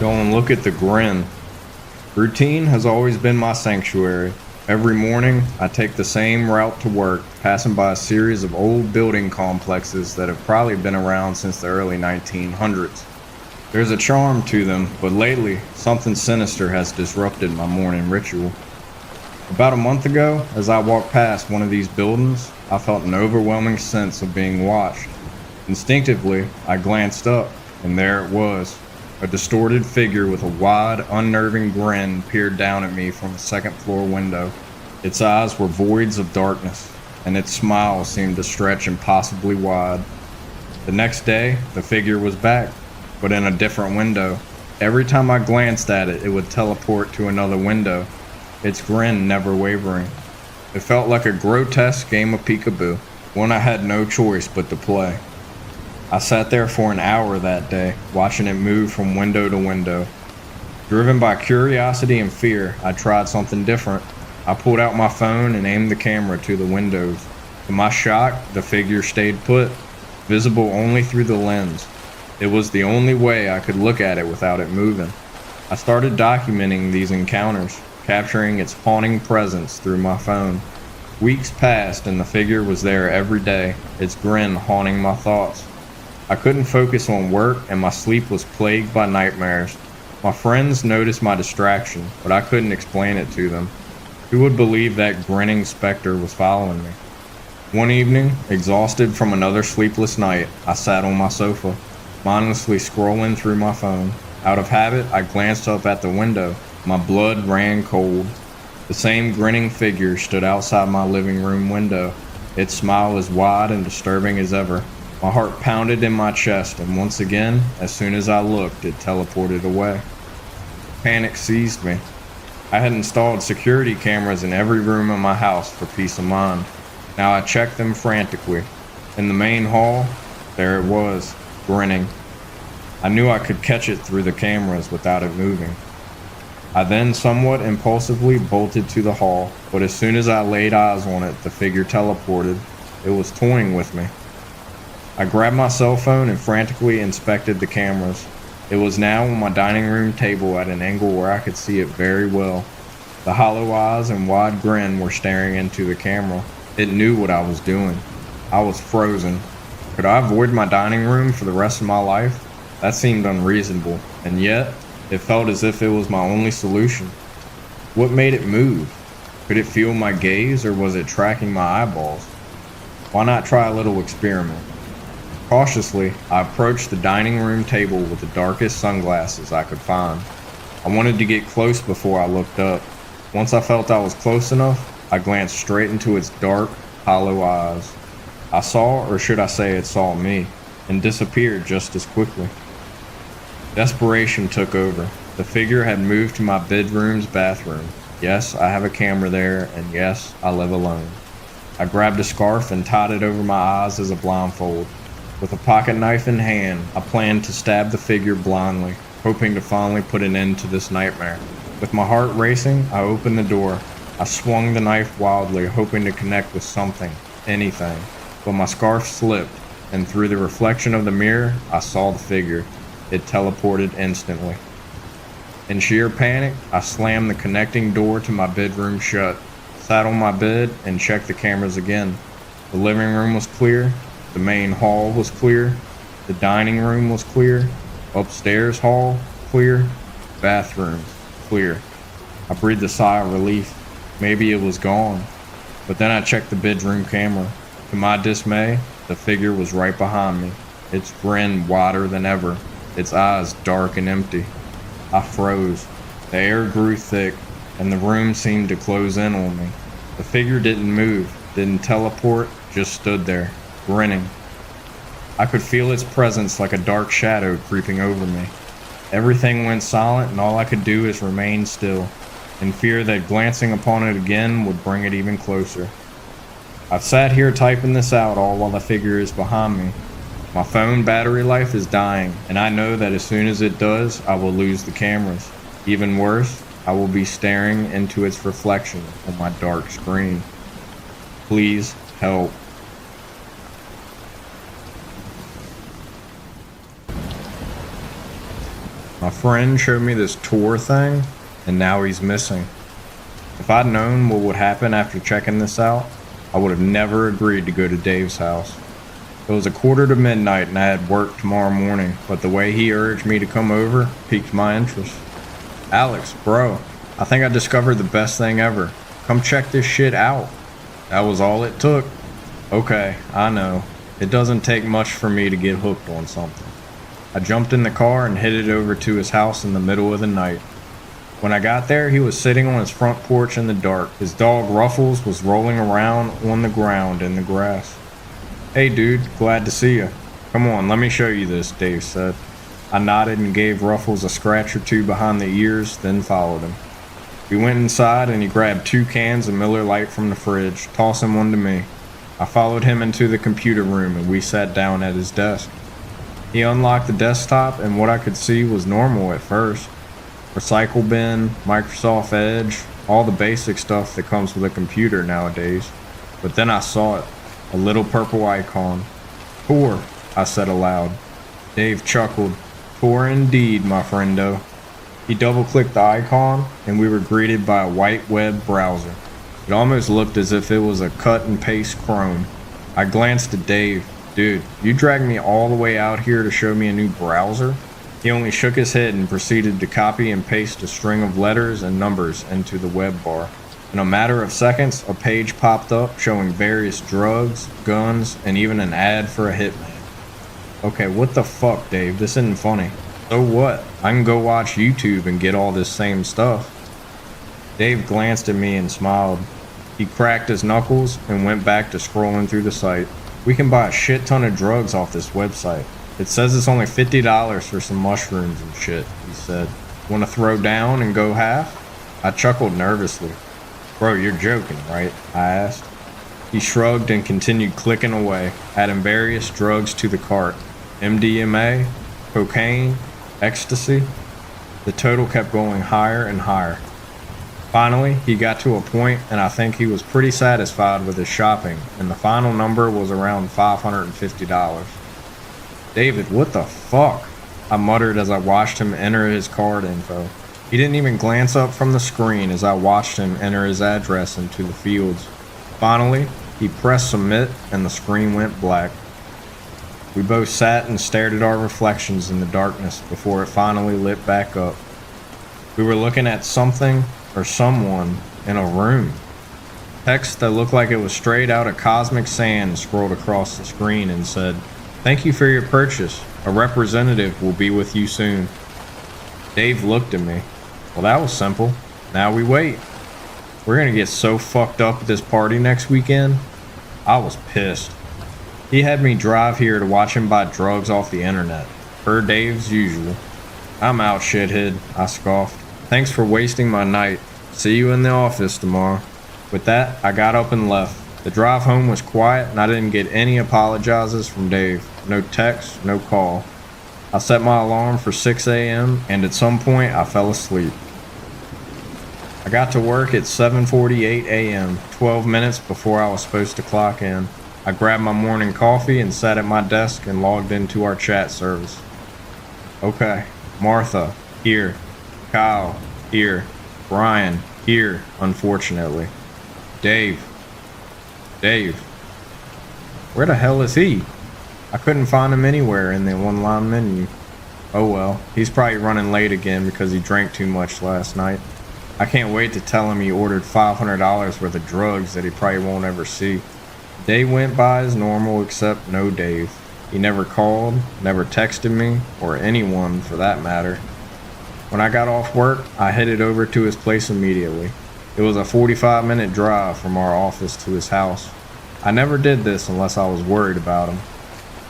Go and look at the grin. Routine has always been my sanctuary. Every morning, I take the same route to work, passing by a series of old building complexes that have probably been around since the early 1900s. There's a charm to them, but lately, something sinister has disrupted my morning ritual. About a month ago, as I walked past one of these buildings, I felt an overwhelming sense of being watched. Instinctively, I glanced up, and there it was. A distorted figure with a wide, unnerving grin peered down at me from a second-floor window. Its eyes were voids of darkness, and its smile seemed to stretch impossibly wide. The next day, the figure was back, but in a different window. Every time I glanced at it, it would teleport to another window, its grin never wavering. It felt like a grotesque game of peekaboo, one I had no choice but to play. I sat there for an hour that day, watching it move from window to window. Driven by curiosity and fear, I tried something different. I pulled out my phone and aimed the camera to the windows. To my shock, the figure stayed put, visible only through the lens. It was the only way I could look at it without it moving. I started documenting these encounters, capturing its haunting presence through my phone. Weeks passed and the figure was there every day, its grin haunting my thoughts. I couldn't focus on work and my sleep was plagued by nightmares. My friends noticed my distraction, but I couldn't explain it to them. Who would believe that grinning specter was following me? One evening, exhausted from another sleepless night, I sat on my sofa, mindlessly scrolling through my phone. Out of habit, I glanced up at the window. My blood ran cold. The same grinning figure stood outside my living room window, its smile as wide and disturbing as ever. My heart pounded in my chest, and once again, as soon as I looked, it teleported away. Panic seized me. I had installed security cameras in every room in my house for peace of mind. Now I checked them frantically. In the main hall, there it was, grinning. I knew I could catch it through the cameras without it moving. I then somewhat impulsively bolted to the hall, but as soon as I laid eyes on it, the figure teleported. It was toying with me. I grabbed my cell phone and frantically inspected the cameras. It was now on my dining room table at an angle where I could see it very well. The hollow eyes and wide grin were staring into the camera. It knew what I was doing. I was frozen. Could I avoid my dining room for the rest of my life? That seemed unreasonable, and yet, it felt as if it was my only solution. What made it move? Could it feel my gaze, or was it tracking my eyeballs? Why not try a little experiment? Cautiously, I approached the dining room table with the darkest sunglasses I could find. I wanted to get close before I looked up. Once I felt I was close enough, I glanced straight into its dark, hollow eyes. I saw, or should I say it saw me, and disappeared just as quickly. Desperation took over. The figure had moved to my bedroom's bathroom. Yes, I have a camera there, and yes, I live alone. I grabbed a scarf and tied it over my eyes as a blindfold. With a pocket knife in hand, I planned to stab the figure blindly, hoping to finally put an end to this nightmare. With my heart racing, I opened the door. I swung the knife wildly, hoping to connect with something, anything. But my scarf slipped, and through the reflection of the mirror, I saw the figure. It teleported instantly. In sheer panic, I slammed the connecting door to my bedroom shut, sat on my bed, and checked the cameras again. The living room was clear. The main hall was clear. The dining room was clear. Upstairs hall, clear. Bathrooms, clear. I breathed a sigh of relief. Maybe it was gone. But then I checked the bedroom camera. To my dismay, the figure was right behind me, its grin wider than ever, its eyes dark and empty. I froze. The air grew thick, and the room seemed to close in on me. The figure didn't move, didn't teleport, just stood there, grinning. I could feel its presence like a dark shadow creeping over me. Everything went silent, and all I could do is remain still, in fear that glancing upon it again would bring it even closer. I've sat here typing this out all while the figure is behind me. My phone battery life is dying, and I know that as soon as it does, I will lose the cameras. Even worse, I will be staring into its reflection on my dark screen. Please help. My friend showed me this tour thing, and now he's missing. If I'd known what would happen after checking this out, I would have never agreed to go to Dave's house. It was 1:15 to midnight and I had work tomorrow morning, but the way he urged me to come over piqued my interest. Alex, bro, I think I discovered the best thing ever. Come check this shit out. That was all it took. Okay, I know. It doesn't take much for me to get hooked on something. I jumped in the car and headed over to his house in the middle of the night. When I got there, he was sitting on his front porch in the dark. His dog Ruffles was rolling around on the ground in the grass. Hey dude, glad to see you. Come on, let me show you this, Dave said. I nodded and gave Ruffles a scratch or two behind the ears, then followed him. We went inside and he grabbed 2 cans of Miller Lite from the fridge, tossing one to me. I followed him into the computer room and we sat down at his desk. He unlocked the desktop and what I could see was normal at first. Recycle bin, Microsoft Edge, all the basic stuff that comes with a computer nowadays. But then I saw it, a little purple icon. Poor, I said aloud. Dave chuckled. Poor indeed, my friendo. He double-clicked the icon and we were greeted by a white web browser. It almost looked as if it was a cut and paste Chrome. I glanced at Dave. Dude, you dragged me all the way out here to show me a new browser? He only shook his head and proceeded to copy and paste a string of letters and numbers into the web bar. In a matter of seconds, a page popped up showing various drugs, guns, and even an ad for a hitman. Okay, what the fuck, Dave? This isn't funny. So what? I can go watch YouTube and get all this same stuff. Dave glanced at me and smiled. He cracked his knuckles and went back to scrolling through the site. We can buy a shit ton of drugs off this website. It says it's only $50 for some mushrooms and shit, he said. Want to throw down and go half? I chuckled nervously. Bro, you're joking, right? I asked. He shrugged and continued clicking away, adding various drugs to the cart. MDMA, cocaine, ecstasy. The total kept going higher and higher. Finally, he got to a point and I think he was pretty satisfied with his shopping, and the final number was around $550. David, what the fuck? I muttered as I watched him enter his card info. He didn't even glance up from the screen as I watched him enter his address into the fields. Finally, he pressed submit and the screen went black. We both sat and stared at our reflections in the darkness before it finally lit back up. We were looking at something or someone in a room. Text that looked like it was straight out of Cosmic Sand scrolled across the screen and said, "Thank you for your purchase. A representative will be with you soon." Dave looked at me. Well, that was simple. Now we wait. We're gonna get so fucked up at this party next weekend. I was pissed. He had me drive here to watch him buy drugs off the internet, per Dave's usual. I'm out, shithead, I scoffed. Thanks for wasting my night. See you in the office tomorrow. With that, I got up and left. The drive home was quiet and I didn't get any apologizes from Dave. No text, no call. I set my alarm for 6 a.m. and at some point I fell asleep. I got to work at 7:48 a.m., 12 minutes before I was supposed to clock in. I grabbed my morning coffee and sat at my desk and logged into our chat service. Okay, Martha, here. Kyle, here. Brian, here, unfortunately. Dave. Where the hell is he? I couldn't find him anywhere in the one-line menu. Oh well, he's probably running late again because he drank too much last night. I can't wait to tell him he ordered $500 worth of drugs that he probably won't ever see. The day went by as normal except no Dave. He never called, never texted me, or anyone for that matter. When I got off work, I headed over to his place immediately. It was a 45-minute drive from our office to his house. I never did this unless I was worried about him.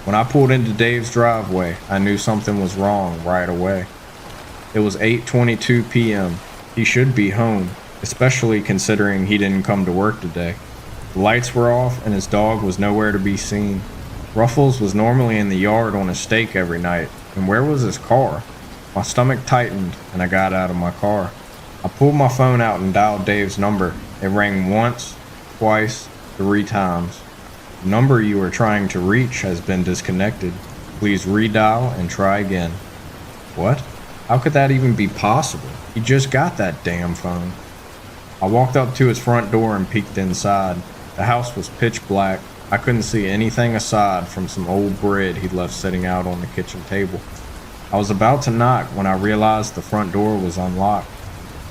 When I pulled into Dave's driveway, I knew something was wrong right away. It was 8:22 p.m. He should be home, especially considering he didn't come to work today. The lights were off and his dog was nowhere to be seen. Ruffles was normally in the yard on a stake every night, and where was his car? My stomach tightened and I got out of my car. I pulled my phone out and dialed Dave's number. It rang once, twice, 3 times. The number you are trying to reach has been disconnected. Please redial and try again. What? How could that even be possible? He just got that damn phone. I walked up to his front door and peeked inside. The house was pitch black. I couldn't see anything aside from some old bread he'd left sitting out on the kitchen table. I was about to knock when I realized the front door was unlocked.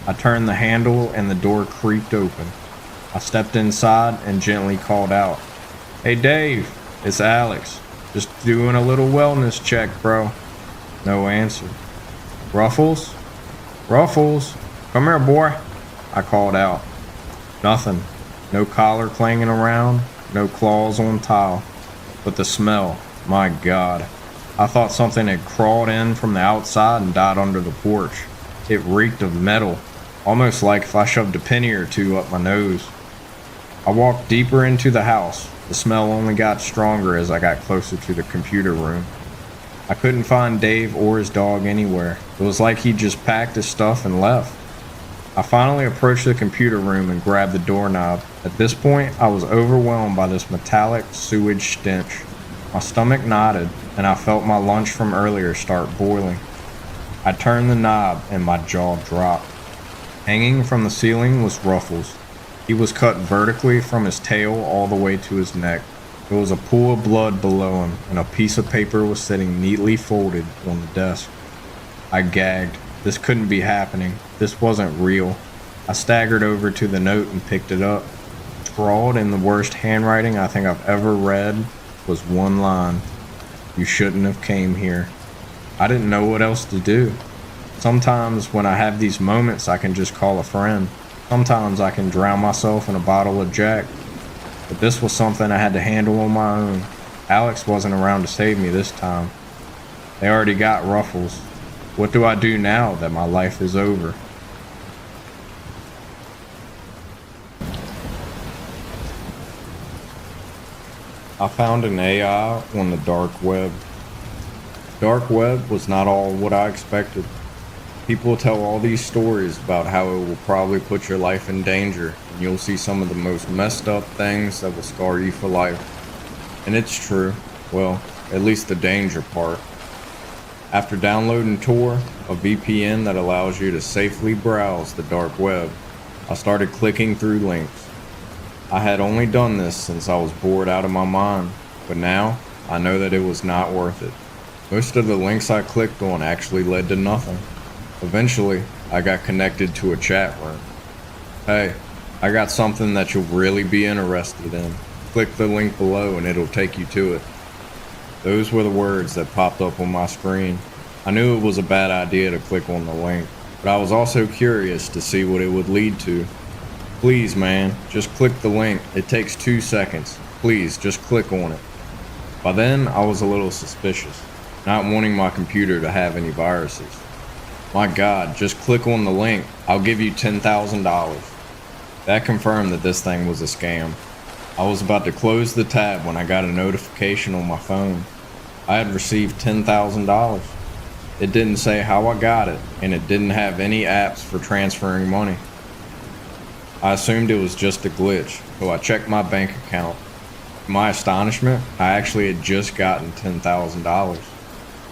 I turned the handle and the door creaked open. I stepped inside and gently called out, "Hey Dave, it's Alex. Just doing a little wellness check, bro." No answer. "Ruffles? Ruffles? Come here, boy," I called out. Nothing. No collar clanging around, no claws on tile. But the smell, my God. I thought something had crawled in from the outside and died under the porch. It reeked of metal, almost like if I shoved a penny or two up my nose. I walked deeper into the house. The smell only got stronger as I got closer to the computer room. I couldn't find Dave or his dog anywhere. It was like he just packed his stuff and left. I finally approached the computer room and grabbed the doorknob. At this point, I was overwhelmed by this metallic sewage stench. My stomach knotted, and I felt my lunch from earlier start boiling. I turned the knob, and my jaw dropped. Hanging from the ceiling was Ruffles. He was cut vertically from his tail all the way to his neck. There was a pool of blood below him, and a piece of paper was sitting neatly folded on the desk. I gagged. This couldn't be happening. This wasn't real. I staggered over to the note and picked it up. Scrawled in the worst handwriting I think I've ever read was one line: "You shouldn't have came here." I didn't know what else to do. Sometimes when I have these moments, I can just call a friend. Sometimes I can drown myself in a bottle of Jack. But this was something I had to handle on my own. Alex wasn't around to save me this time. They already got Ruffles. What do I do now that my life is over? I found an AI on the dark web. Dark web was not all what I expected. People tell all these stories about how it will probably put your life in danger, and you'll see some of the most messed up things that will scar you for life. And it's true. Well, at least the danger part. After downloading Tor, a VPN that allows you to safely browse the dark web, I started clicking through links. I had only done this since I was bored out of my mind, but now I know that it was not worth it. Most of the links I clicked on actually led to nothing. Eventually, I got connected to a chat room. "Hey, I got something that you'll really be interested in. Click the link below and it'll take you to it." Those were the words that popped up on my screen. I knew it was a bad idea to click on the link, but I was also curious to see what it would lead to. "Please, man, just click the link. It takes 2 seconds. Please, just click on it." By then, I was a little suspicious, not wanting my computer to have any viruses. "My God, just click on the link. I'll give you $10,000. That confirmed that this thing was a scam. I was about to close the tab when I got a notification on my phone. I had received $10,000. It didn't say how I got it, and it didn't have any apps for transferring money. I assumed it was just a glitch, so I checked my bank account. To my astonishment, I actually had just gotten $10,000.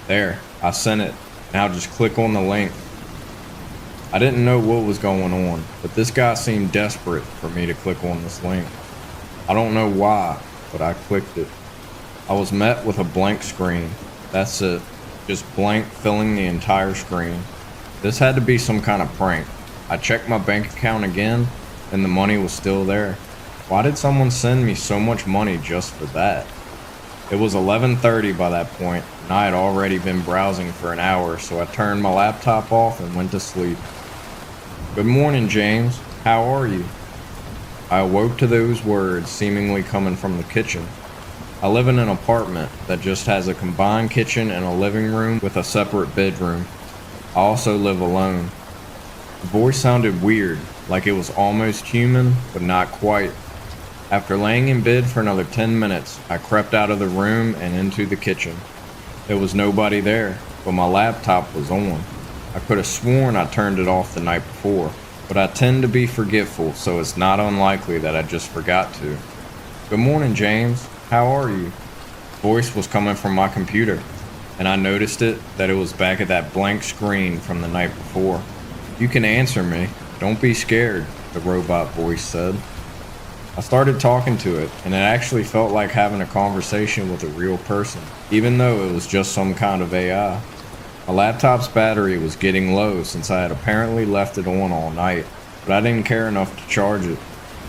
There, I sent it. Now just click on the link. I didn't know what was going on, but this guy seemed desperate for me to click on this link. I don't know why, but I clicked it. I was met with a blank screen. That's it. Just blank, filling the entire screen. This had to be some kind of prank. I checked my bank account again, and the money was still there. Why did someone send me so much money just for that? It was 11:30 by that point, and I had already been browsing for an hour, so I turned my laptop off and went to sleep. "Good morning, James. How are you?" I awoke to those words seemingly coming from the kitchen. I live in an apartment that just has a combined kitchen and a living room with a separate bedroom. I also live alone. The voice sounded weird, like it was almost human, but not quite. After laying in bed for another 10 minutes, I crept out of the room and into the kitchen. There was nobody there, but my laptop was on. I could have sworn I turned it off the night before, but I tend to be forgetful, so it's not unlikely that I just forgot to. "Good morning, James. How are you?" The voice was coming from my computer. and I noticed that it was back at that blank screen from the night before. "You can answer me. Don't be scared," the robot voice said. I started talking to it, and it actually felt like having a conversation with a real person, even though it was just some kind of AI. My laptop's battery was getting low since I had apparently left it on all night, but I didn't care enough to charge it.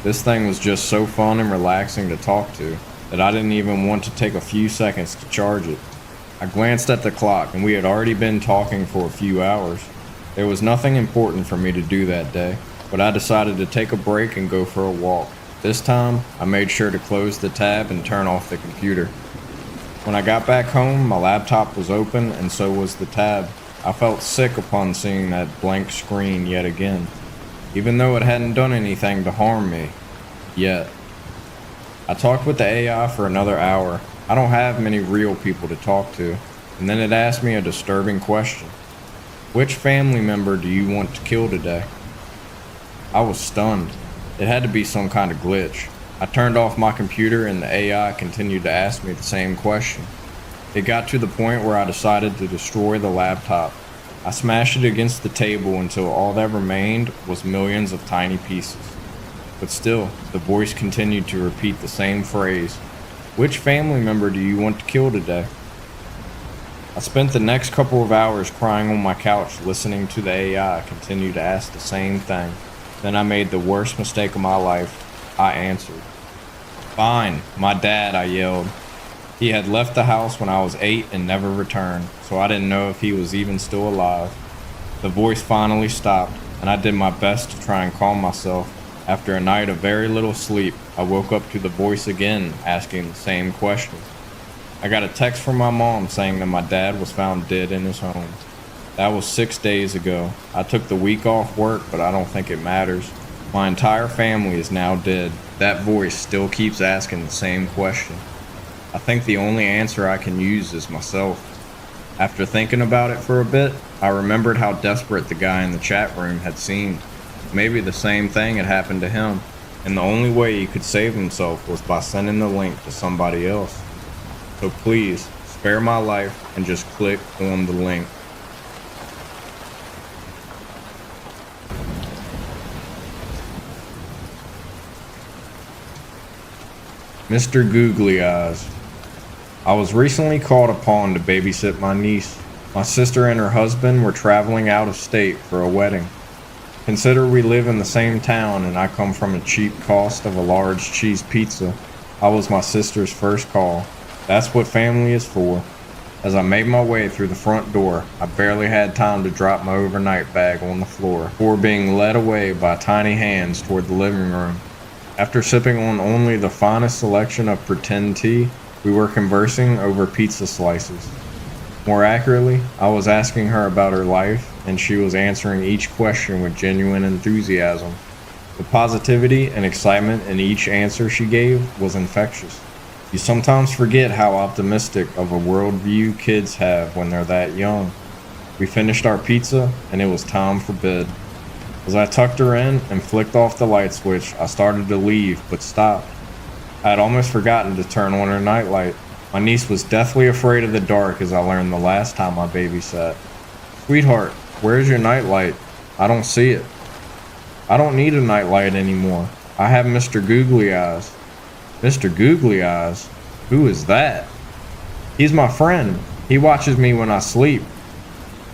This thing was just so fun and relaxing to talk to that I didn't even want to take a few seconds to charge it. I glanced at the clock, and we had already been talking for a few hours. There was nothing important for me to do that day, but I decided to take a break and go for a walk. This time, I made sure to close the tab and turn off the computer. When I got back home, my laptop was open and so was the tab. I felt sick upon seeing that blank screen yet again, even though it hadn't done anything to harm me. Yet. I talked with the AI for another hour. I don't have many real people to talk to, and then it asked me a disturbing question. "Which family member do you want to kill today?" I was stunned. It had to be some kind of glitch. I turned off my computer and the AI continued to ask me the same question. It got to the point where I decided to destroy the laptop. I smashed it against the table until all that remained was millions of tiny pieces. But still, the voice continued to repeat the same phrase. "Which family member do you want to kill today?" I spent the next couple of hours crying on my couch listening to the AI continue to ask the same thing. Then I made the worst mistake of my life. I answered. "Fine, my dad," I yelled. He had left the house when I was 8 and never returned, so I didn't know if he was even still alive. The voice finally stopped, and I did my best to try and calm myself. After a night of very little sleep, I woke up to the voice again asking the same question. I got a text from my mom saying that my dad was found dead in his home. That was 6 days ago. I took the week off work, but I don't think it matters. My entire family is now dead. That voice still keeps asking the same question. I think the only answer I can use is myself. After thinking about it for a bit, I remembered how desperate the guy in the chat room had seemed. Maybe the same thing had happened to him, and the only way he could save himself was by sending the link to somebody else. So please, spare my life and just click on the link. Mr. Googly Eyes. I was recently called upon to babysit my niece. My sister and her husband were traveling out of state for a wedding. Consider we live in the same town and I come from a cheap cost of a large cheese pizza. I was my sister's first call. That's what family is for. As I made my way through the front door, I barely had time to drop my overnight bag on the floor before being led away by tiny hands toward the living room. After sipping on only the finest selection of pretend tea, we were conversing over pizza slices. More accurately, I was asking her about her life, and she was answering each question with genuine enthusiasm. The positivity and excitement in each answer she gave was infectious. You sometimes forget how optimistic of a worldview kids have when they're that young. We finished our pizza, and it was time for bed. As I tucked her in and flicked off the light switch, I started to leave, but stopped. I had almost forgotten to turn on her nightlight. My niece was deathly afraid of the dark, as I learned the last time I babysat. "Sweetheart, where's your nightlight? I don't see it." "I don't need a nightlight anymore. I have Mr. Googly Eyes." "Mr. Googly Eyes? Who is that?" "He's my friend. He watches me when I sleep."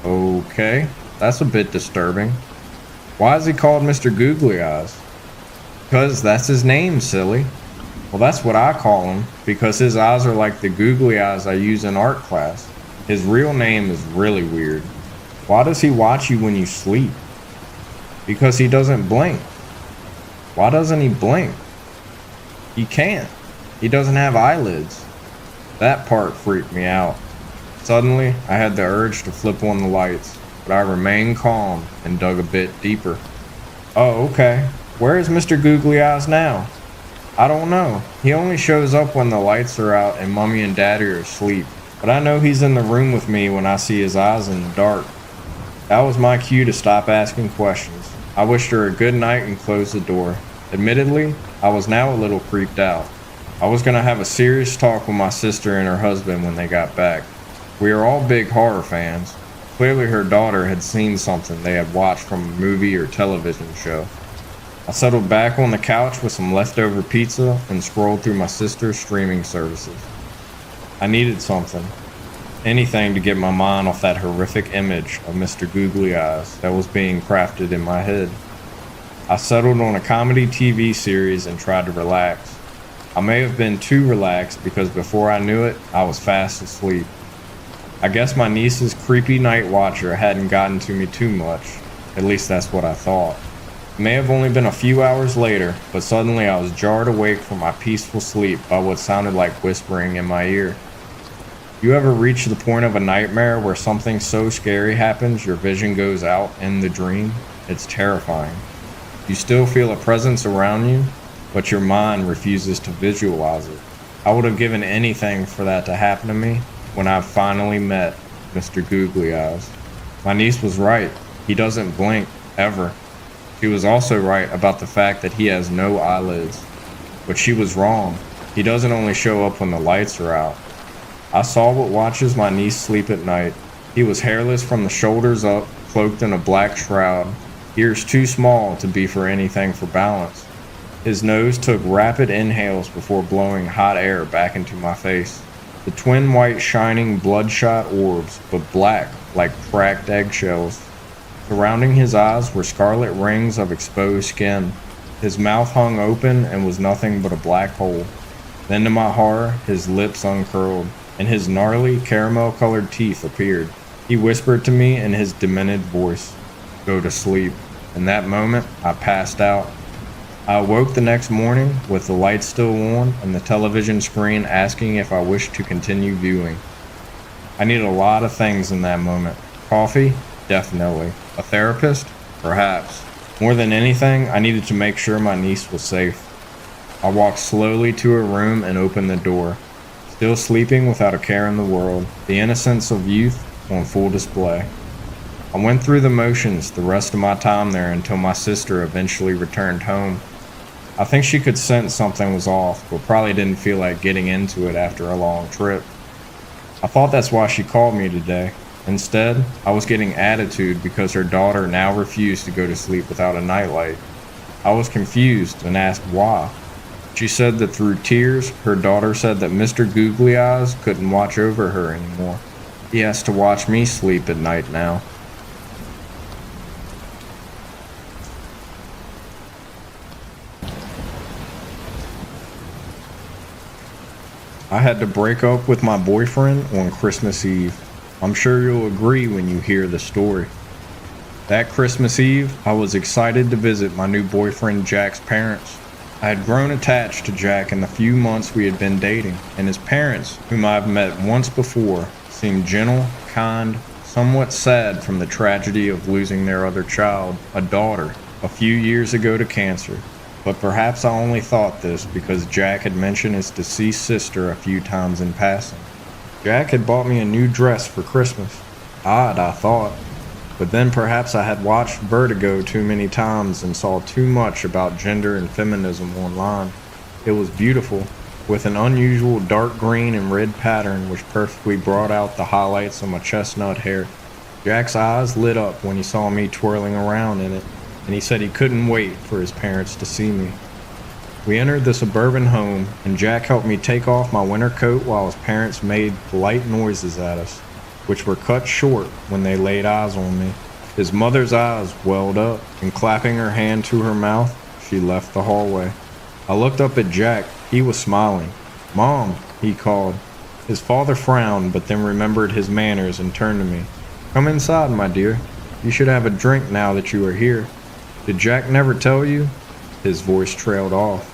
"Okay, that's a bit disturbing. Why is he called Mr. Googly Eyes?" "'Cause that's his name, silly." "Well, that's what I call him, because his eyes are like the googly eyes I use in art class. His real name is really weird." "Why does he watch you when you sleep?" "Because he doesn't blink." "Why doesn't he blink?" "He can't. He doesn't have eyelids." That part freaked me out. Suddenly, I had the urge to flip on the lights, but I remained calm and dug a bit deeper. "Oh, okay. Where is Mr. Googly Eyes now?" "I don't know. He only shows up when the lights are out and Mommy and Daddy are asleep. But I know he's in the room with me when I see his eyes in the dark." That was my cue to stop asking questions. I wished her a good night and closed the door. Admittedly, I was now a little creeped out. I was going to have a serious talk with my sister and her husband when they got back. We are all big horror fans. Clearly her daughter had seen something they had watched from a movie or television show. I settled back on the couch with some leftover pizza and scrolled through my sister's streaming services. I needed something. Anything to get my mind off that horrific image of Mr. Googly Eyes that was being crafted in my head. I settled on a comedy TV series and tried to relax. I may have been too relaxed because before I knew it, I was fast asleep. I guess my niece's creepy night watcher hadn't gotten to me too much. At least that's what I thought. It may have only been a few hours later, but suddenly I was jarred awake from my peaceful sleep by what sounded like whispering in my ear. You ever reach the point of a nightmare where something so scary happens your vision goes out in the dream? It's terrifying. You still feel a presence around you, but your mind refuses to visualize it. I would have given anything for that to happen to me when I finally met Mr. Googly Eyes. My niece was right. He doesn't blink, ever. She was also right about the fact that he has no eyelids. But she was wrong. He doesn't only show up when the lights are out. I saw what watches my niece sleep at night. He was hairless from the shoulders up, cloaked in a black shroud, ears too small to be for anything for balance. His nose took rapid inhales before blowing hot air back into my face. The twin white shining bloodshot orbs, but black like cracked eggshells. Surrounding his eyes were scarlet rings of exposed skin. His mouth hung open and was nothing but a black hole. Then to my horror, his lips uncurled, and his gnarly caramel-colored teeth appeared. He whispered to me in his demented voice, "Go to sleep." In that moment, I passed out. I awoke the next morning with the lights still on and the television screen asking if I wished to continue viewing. I needed a lot of things in that moment. Coffee? Definitely. A therapist? Perhaps. More than anything, I needed to make sure my niece was safe. I walked slowly to her room and opened the door. Still sleeping without a care in the world, the innocence of youth on full display. I went through the motions the rest of my time there until my sister eventually returned home. I think she could sense something was off, but probably didn't feel like getting into it after a long trip. I thought that's why she called me today. Instead, I was getting attitude because her daughter now refused to go to sleep without a nightlight. I was confused and asked why. She said that through tears, her daughter said that Mr. Googly Eyes couldn't watch over her anymore. He has to watch me sleep at night now. I had to break up with my boyfriend on Christmas Eve. I'm sure you'll agree when you hear the story. That Christmas Eve, I was excited to visit my new boyfriend Jack's parents. I had grown attached to Jack in the few months we had been dating, and his parents, whom I've met once before, seemed gentle, kind, somewhat sad from the tragedy of losing their other child, a daughter, a few years ago to cancer. But perhaps I only thought this because Jack had mentioned his deceased sister a few times in passing. Jack had bought me a new dress for Christmas. Odd, I thought. But then perhaps I had watched Vertigo too many times and saw too much about gender and feminism online. It was beautiful, with an unusual dark green and red pattern which perfectly brought out the highlights of my chestnut hair. Jack's eyes lit up when he saw me twirling around in it, and he said he couldn't wait for his parents to see me. We entered the suburban home, and Jack helped me take off my winter coat while his parents made polite noises at us, which were cut short when they laid eyes on me. His mother's eyes welled up, and clapping her hand to her mouth, she left the hallway. I looked up at Jack. He was smiling. "Mom," he called. His father frowned, but then remembered his manners and turned to me. "Come inside, my dear. You should have a drink now that you are here. Did Jack never tell you?" His voice trailed off.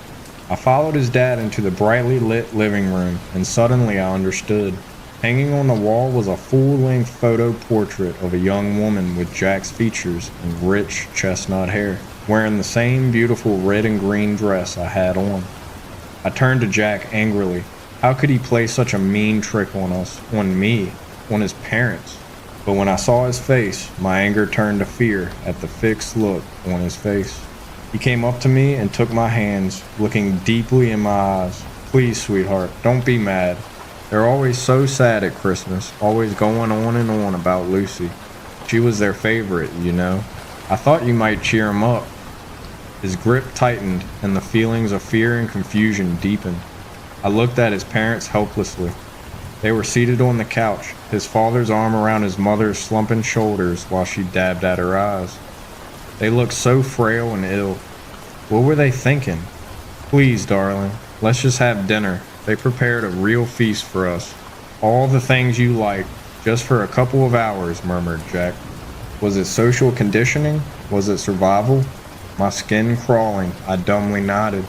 I followed his dad into the brightly lit living room, and suddenly I understood. Hanging on the wall was a full-length photo portrait of a young woman with Jack's features and rich chestnut hair, wearing the same beautiful red and green dress I had on. I turned to Jack angrily. How could he play such a mean trick on us, on me, on his parents? But when I saw his face, my anger turned to fear at the fixed look on his face. He came up to me and took my hands, looking deeply in my eyes. "Please, sweetheart, don't be mad. They're always so sad at Christmas, always going on and on about Lucy. She was their favorite, you know. I thought you might cheer him up." His grip tightened, and the feelings of fear and confusion deepened. I looked at his parents helplessly. They were seated on the couch, his father's arm around his mother's slumping shoulders while she dabbed at her eyes. They looked so frail and ill. What were they thinking? "Please, darling, let's just have dinner. They prepared a real feast for us. All the things you like, just for a couple of hours," murmured Jack. Was it social conditioning? Was it survival? My skin crawling, I dumbly nodded.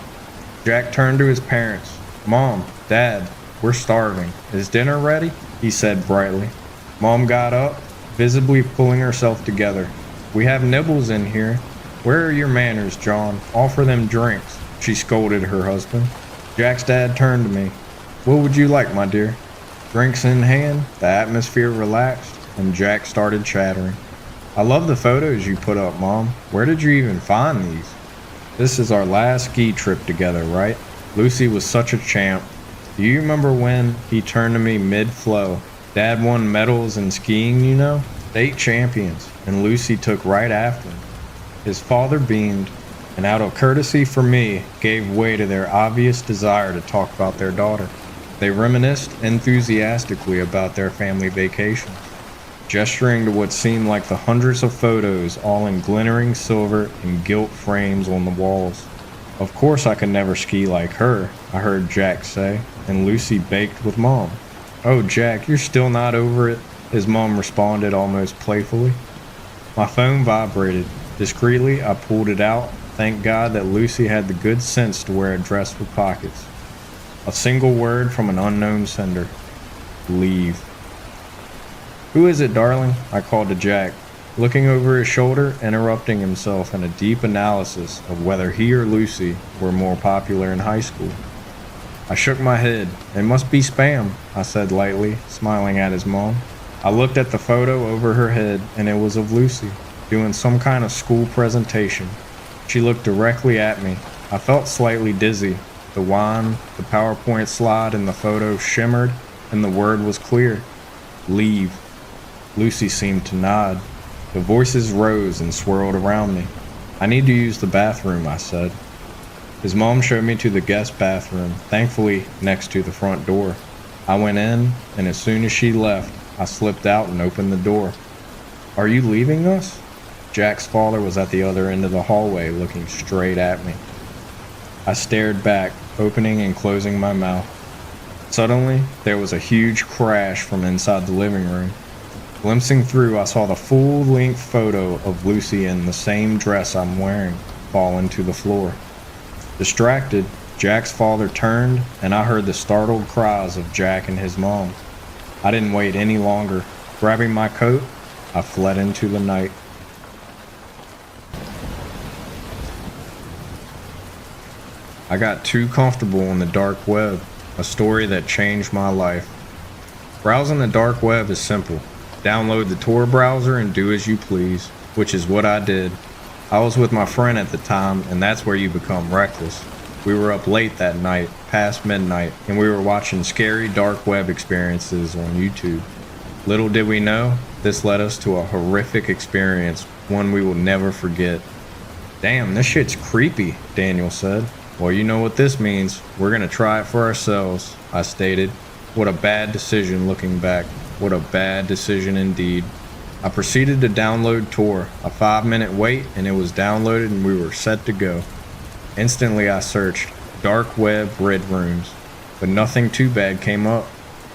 Jack turned to his parents. "Mom, Dad, we're starving. Is dinner ready?" he said brightly. Mom got up, visibly pulling herself together. "We have nibbles in here. Where are your manners, John? Offer them drinks," she scolded her husband. Jack's dad turned to me. "What would you like, my dear?" Drinks in hand, the atmosphere relaxed, and Jack started chattering. "I love the photos you put up, Mom. Where did you even find these? This is our last ski trip together, right? Lucy was such a champ. Do you remember when," he turned to me mid-flow, "Dad won medals in skiing, you know? State champions, and Lucy took right after him." His father beamed, and out of courtesy for me, gave way to their obvious desire to talk about their daughter. They reminisced enthusiastically about their family vacation, gesturing to what seemed like the hundreds of photos, all in glittering silver and gilt frames on the walls. "Of course I could never ski like her," I heard Jack say, "and Lucy baked with Mom." "Oh, Jack, you're still not over it?" his mom responded almost playfully. My phone vibrated. Discreetly, I pulled it out. Thank God that Lucy had the good sense to wear a dress with pockets. A single word from an unknown sender. "Leave." "Who is it, darling?" I called to Jack, looking over his shoulder, interrupting himself in a deep analysis of whether he or Lucy were more popular in high school. I shook my head. "It must be spam," I said lightly, smiling at his mom. I looked at the photo over her head, and it was of Lucy, doing some kind of school presentation. She looked directly at me. I felt slightly dizzy. The wine, the PowerPoint slide in the photo shimmered, and the word was clear. "Leave." Lucy seemed to nod. The voices rose and swirled around me. "I need to use the bathroom," I said. His mom showed me to the guest bathroom, thankfully next to the front door. I went in, and as soon as she left, I slipped out and opened the door. "Are you leaving us?" Jack's father was at the other end of the hallway, looking straight at me. I stared back, opening and closing my mouth. Suddenly, there was a huge crash from inside the living room. Glimpsing through, I saw the full-length photo of Lucy in the same dress I'm wearing fall into the floor. Distracted, Jack's father turned, and I heard the startled cries of Jack and his mom. I didn't wait any longer. Grabbing my coat, I fled into the night. I got too comfortable on the dark web, a story that changed my life. Browsing the dark web is simple. Download the Tor browser and do as you please, which is what I did. I was with my friend at the time, and that's where you become reckless. We were up late that night, past midnight, and we were watching scary dark web experiences on YouTube. Little did we know, this led us to a horrific experience, one we will never forget. "Damn, this shit's creepy," Daniel said. "Well, you know what this means. We're gonna try it for ourselves," I stated. What a bad decision looking back. What a bad decision indeed. I proceeded to download Tor. A 5-minute wait, and it was downloaded and we were set to go. Instantly I searched dark web red rooms, but nothing too bad came up.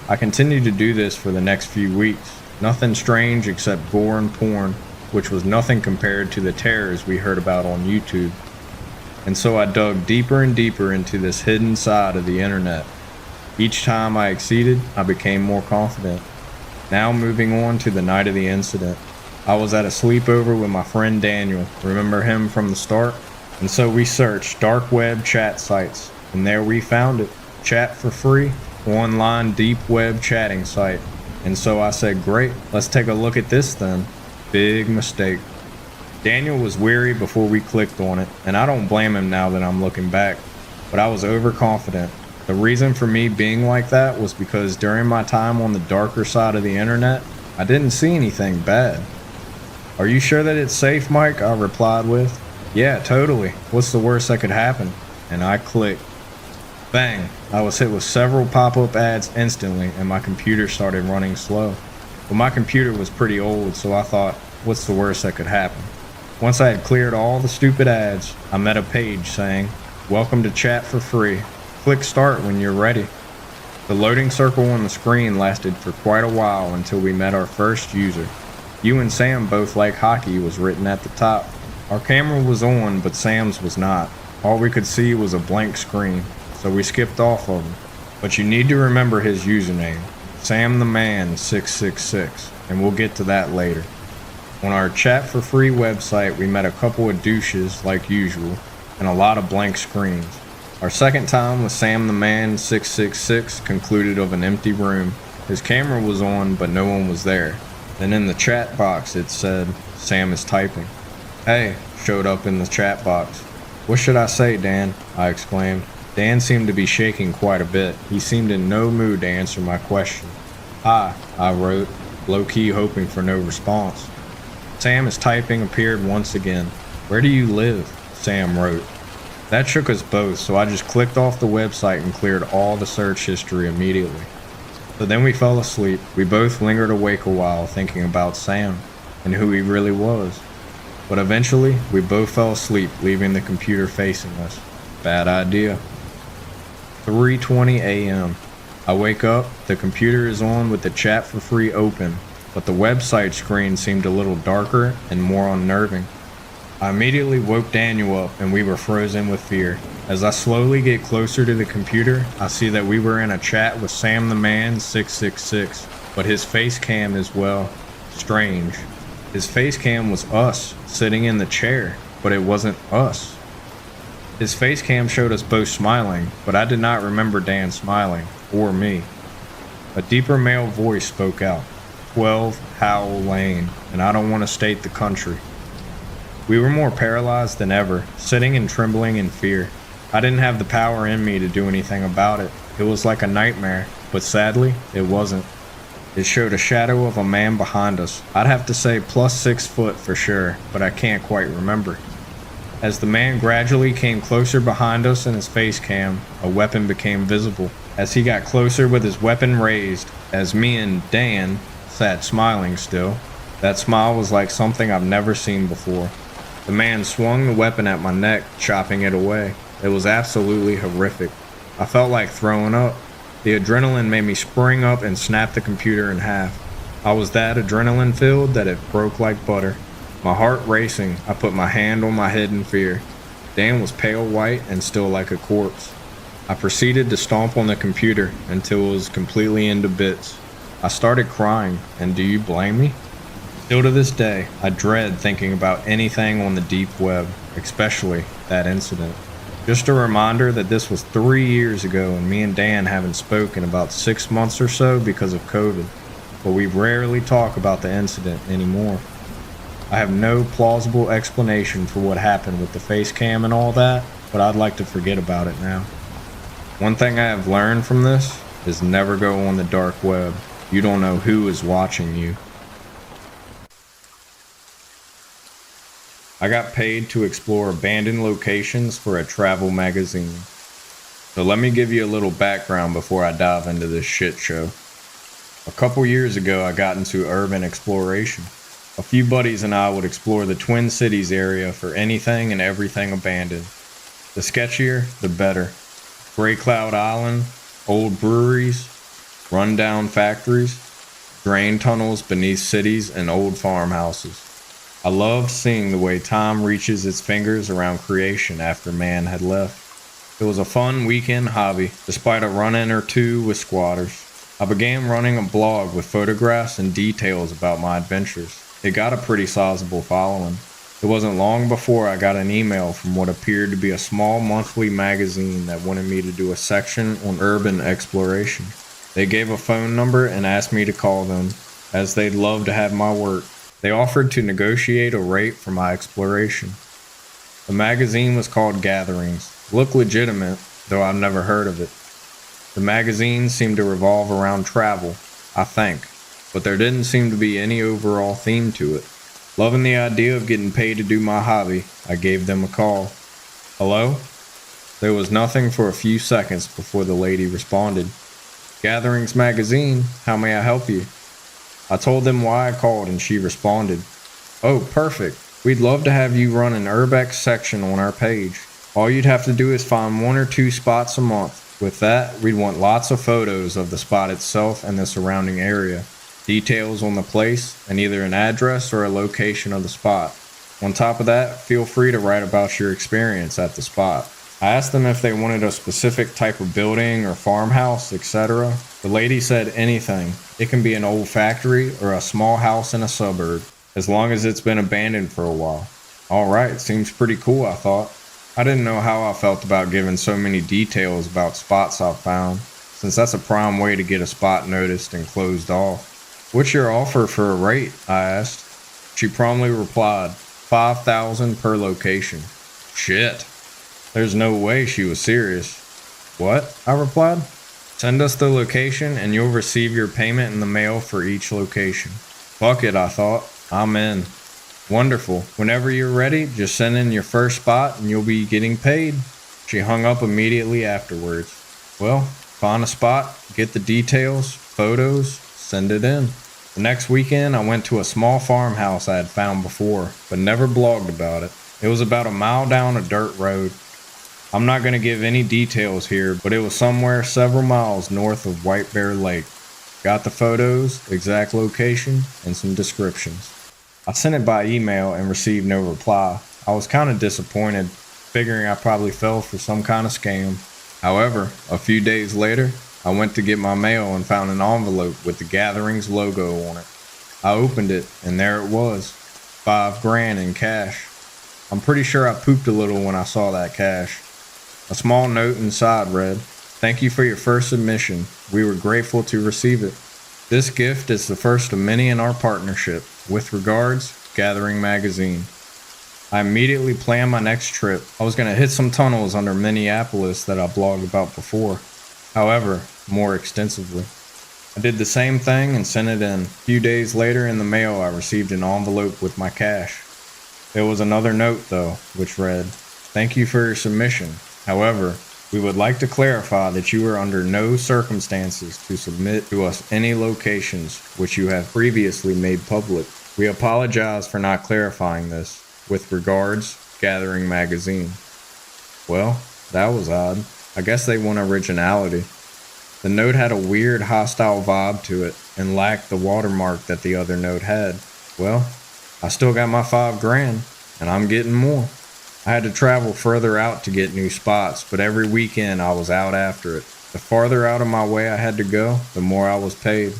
I continued to do this for the next few weeks. Nothing strange except gore and porn, which was nothing compared to the terrors we heard about on YouTube. And so I dug deeper and deeper into this hidden side of the internet. Each time I exceeded, I became more confident. Now moving on to the night of the incident. I was at a sleepover with my friend Daniel. Remember him from the start? And so we searched dark web chat sites, and there we found it. Chat for free, online deep web chatting site. And so I said, great, let's take a look at this then. Big mistake. Daniel was weary before we clicked on it, and I don't blame him now that I'm looking back. But I was overconfident. The reason for me being like that was because during my time on the darker side of the internet, I didn't see anything bad. "Are you sure that it's safe, Mike?" I replied with. "Yeah, totally. What's the worst that could happen?" And I clicked. Bang! I was hit with several pop-up ads instantly, and my computer started running slow. But my computer was pretty old, so I thought, what's the worst that could happen? Once I had cleared all the stupid ads, I met a page saying, "Welcome to chat for free. Click start when you're ready." The loading circle on the screen lasted for quite a while until we met our first user. "You and Sam both like hockey" was written at the top. Our camera was on, but Sam's was not. All we could see was a blank screen, so we skipped off of him. But you need to remember his username, Sam the Man 666, and we'll get to that later. On our chat for free website, we met a couple of douches like usual, and a lot of blank screens. Our second time with Sam the Man 666 concluded of an empty room. His camera was on, but no one was there. Then in the chat box it said, "Sam is typing." "Hey," showed up in the chat box. "What should I say, Dan?" I exclaimed. Dan seemed to be shaking quite a bit. He seemed in no mood to answer my question. "Hi," I wrote, low-key hoping for no response. "Sam is typing" appeared once again. "Where do you live?" Sam wrote. That shook us both, so I just clicked off the website and cleared all the search history immediately. So then we fell asleep. We both lingered awake a while thinking about Sam and who he really was. But eventually, we both fell asleep, leaving the computer facing us. Bad idea. 3:20 a.m. I wake up, the computer is on with the chat for free open, but the website screen seemed a little darker and more unnerving. I immediately woke Daniel up and we were frozen with fear. As I slowly get closer to the computer, I see that we were in a chat with Sam the Man 666, but his face cam as well. Strange. His face cam was us, sitting in the chair, but it wasn't us. His face cam showed us both smiling, but I did not remember Dan smiling, or me. A deeper male voice spoke out, 12 Howell Lane, and I don't want to state the country. We were more paralyzed than ever, sitting and trembling in fear. I didn't have the power in me to do anything about it. It was like a nightmare, but sadly, it wasn't. It showed a shadow of a man behind us. I'd have to say plus 6 foot for sure, but I can't quite remember. As the man gradually came closer behind us in his face cam, a weapon became visible. As he got closer with his weapon raised, as me and Dan sat smiling still, that smile was like something I've never seen before. The man swung the weapon at my neck, chopping it away. It was absolutely horrific. I felt like throwing up. The adrenaline made me spring up and snap the computer in half. I was that adrenaline filled that it broke like butter. My heart racing, I put my hand on my head in fear. Dan was pale white and still like a corpse. I proceeded to stomp on the computer until it was completely into bits. I started crying, and do you blame me? Still to this day, I dread thinking about anything on the deep web, especially that incident. Just a reminder that this was 3 years ago and me and Dan haven't spoken about 6 months or so because of COVID, but we rarely talk about the incident anymore. I have no plausible explanation for what happened with the face cam and all that, but I'd like to forget about it now. One thing I have learned from this is never go on the dark web. You don't know who is watching you. I got paid to explore abandoned locations for a travel magazine. So let me give you a little background before I dive into this shit show. A couple years ago, I got into urban exploration. A few buddies and I would explore the Twin Cities area for anything and everything abandoned. The sketchier, the better. Gray Cloud Island, old breweries, rundown factories, drain tunnels beneath cities, and old farmhouses. I loved seeing the way time reaches its fingers around creation after man had left. It was a fun weekend hobby, despite a run-in or two with squatters. I began running a blog with photographs and details about my adventures. It got a pretty sizable following. It wasn't long before I got an email from what appeared to be a small monthly magazine that wanted me to do a section on urban exploration. They gave a phone number and asked me to call them, as they'd love to have my work. They offered to negotiate a rate for my exploration. The magazine was called Gatherings. Looked legitimate, though I've never heard of it. The magazine seemed to revolve around travel, I think, but there didn't seem to be any overall theme to it. Loving the idea of getting paid to do my hobby, I gave them a call. Hello? There was nothing for a few seconds before the lady responded. Gatherings Magazine, how may I help you? I told them why I called and she responded. Oh, perfect. We'd love to have you run an Urbex section on our page. All you'd have to do is find 1 or 2 spots a month. With that, we'd want lots of photos of the spot itself and the surrounding area, details on the place, and either an address or a location of the spot. On top of that, feel free to write about your experience at the spot. I asked them if they wanted a specific type of building or farmhouse, etc. The lady said anything. It can be an old factory or a small house in a suburb, as long as it's been abandoned for a while. Alright, seems pretty cool, I thought. I didn't know how I felt about giving so many details about spots I found, since that's a prime way to get a spot noticed and closed off. What's your offer for a rate? I asked. She promptly replied, $5,000 per location. Shit. There's no way she was serious. What? I replied. Send us the location and you'll receive your payment in the mail for each location. Fuck it, I thought. I'm in. Wonderful. Whenever you're ready, just send in your first spot and you'll be getting paid. She hung up immediately afterwards. Well, find a spot, get the details, photos, send it in. The next weekend, I went to a small farmhouse I had found before, but never blogged about it. It was about a mile down a dirt road. I'm not going to give any details here, but it was somewhere several miles north of White Bear Lake. Got the photos, exact location, and some descriptions. I sent it by email and received no reply. I was kind of disappointed, figuring I probably fell for some kind of scam. However, a few days later, I went to get my mail and found an envelope with the Gatherings logo on it. I opened it, and there it was, $5,000 in cash. I'm pretty sure I pooped a little when I saw that cash. A small note inside read, "Thank you for your first submission. We were grateful to receive it. This gift is the first of many in our partnership. With regards, Gathering Magazine." I immediately planned my next trip. I was going to hit some tunnels under Minneapolis that I blogged about before. However, more extensively. I did the same thing and sent it in. A few days later in the mail, I received an envelope with my cash. There was another note though, which read, "Thank you for your submission. However, we would like to clarify that you are under no circumstances to submit to us any locations which you have previously made public. We apologize for not clarifying this. With regards, Gathering Magazine." Well, that was odd. I guess they want originality. The note had a weird hostile vibe to it and lacked the watermark that the other note had. Well, I still got my $5,000 and I'm getting more. I had to travel further out to get new spots, but every weekend I was out after it. The farther out of my way I had to go, the more I was paid.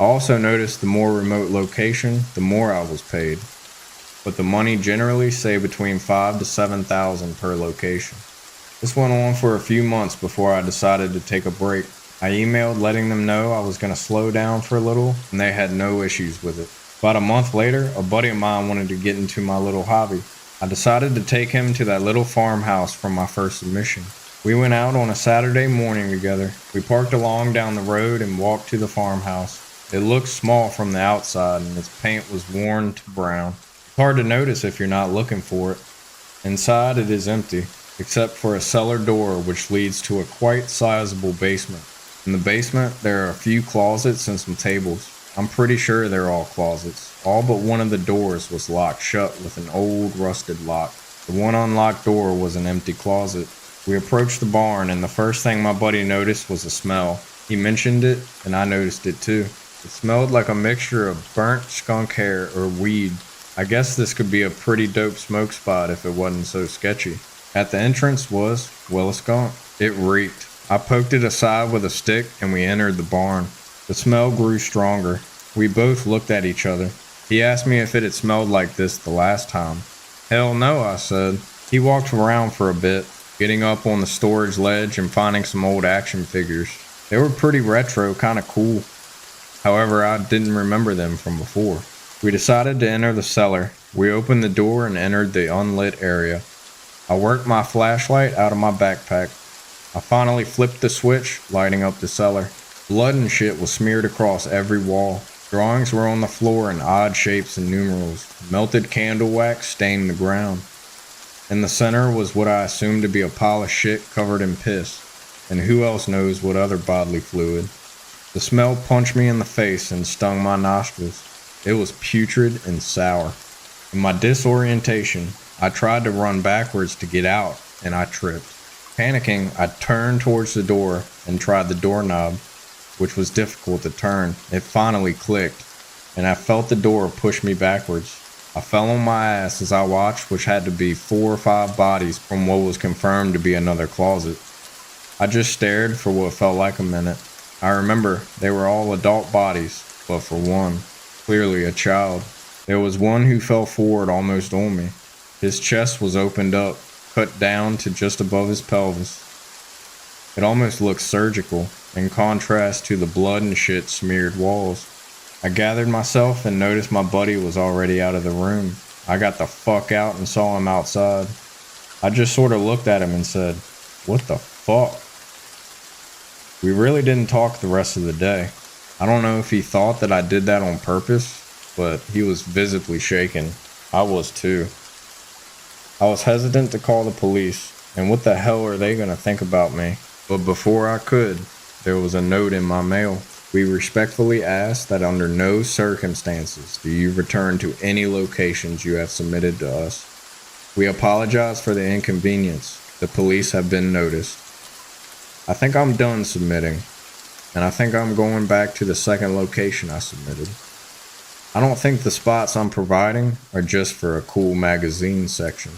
I also noticed the more remote location, the more I was paid. But the money generally say between $5,000 to $7,000 per location. This went on for a few months before I decided to take a break. I emailed letting them know I was going to slow down for a little, and they had no issues with it. About a month later, a buddy of mine wanted to get into my little hobby. I decided to take him to that little farmhouse from my first submission. We went out on a Saturday morning together. We parked along down the road and walked to the farmhouse. It looked small from the outside and its paint was worn to brown. It's hard to notice if you're not looking for it. Inside it is empty, except for a cellar door which leads to a quite sizable basement. In the basement there are a few closets and some tables. I'm pretty sure they're all closets. All but one of the doors was locked shut with an old rusted lock. The one unlocked door was an empty closet. We approached the barn and the first thing my buddy noticed was a smell. He mentioned it and I noticed it too. It smelled like a mixture of burnt skunk hair or weed. I guess this could be a pretty dope smoke spot if it wasn't so sketchy. At the entrance was, well, a skunk. It reeked. I poked it aside with a stick and we entered the barn. The smell grew stronger. We both looked at each other. He asked me if it had smelled like this the last time. Hell no, I said. He walked around for a bit, getting up on the storage ledge and finding some old action figures. They were pretty retro, kinda cool. However, I didn't remember them from before. We decided to enter the cellar. We opened the door and entered the unlit area. I worked my flashlight out of my backpack. I finally flipped the switch, lighting up the cellar. Blood and shit was smeared across every wall. Drawings were on the floor in odd shapes and numerals. Melted candle wax stained the ground. In the center was what I assumed to be a pile of shit covered in piss, and who else knows what other bodily fluid. The smell punched me in the face and stung my nostrils. It was putrid and sour. In my disorientation, I tried to run backwards to get out, and I tripped. Panicking, I turned towards the door and tried the doorknob, which was difficult to turn. It finally clicked, and I felt the door push me backwards. I fell on my ass as I watched, which had to be 4 or 5 bodies from what was confirmed to be another closet. I just stared for what felt like a minute. I remember they were all adult bodies, but for one, clearly a child. There was one who fell forward almost on me. His chest was opened up, cut down to just above his pelvis. It almost looked surgical, in contrast to the blood and shit smeared walls. I gathered myself and noticed my buddy was already out of the room. I got the fuck out and saw him outside. I just sort of looked at him and said, "What the fuck?" We really didn't talk the rest of the day. I don't know if he thought that I did that on purpose, but he was visibly shaken. I was too. I was hesitant to call the police, and what the hell are they gonna think about me? But before I could, there was a note in my mail. We respectfully ask that under no circumstances do you return to any locations you have submitted to us. We apologize for the inconvenience. The police have been noticed. I think I'm done submitting, and I think I'm going back to the second location I submitted. I don't think the spots I'm providing are just for a cool magazine section.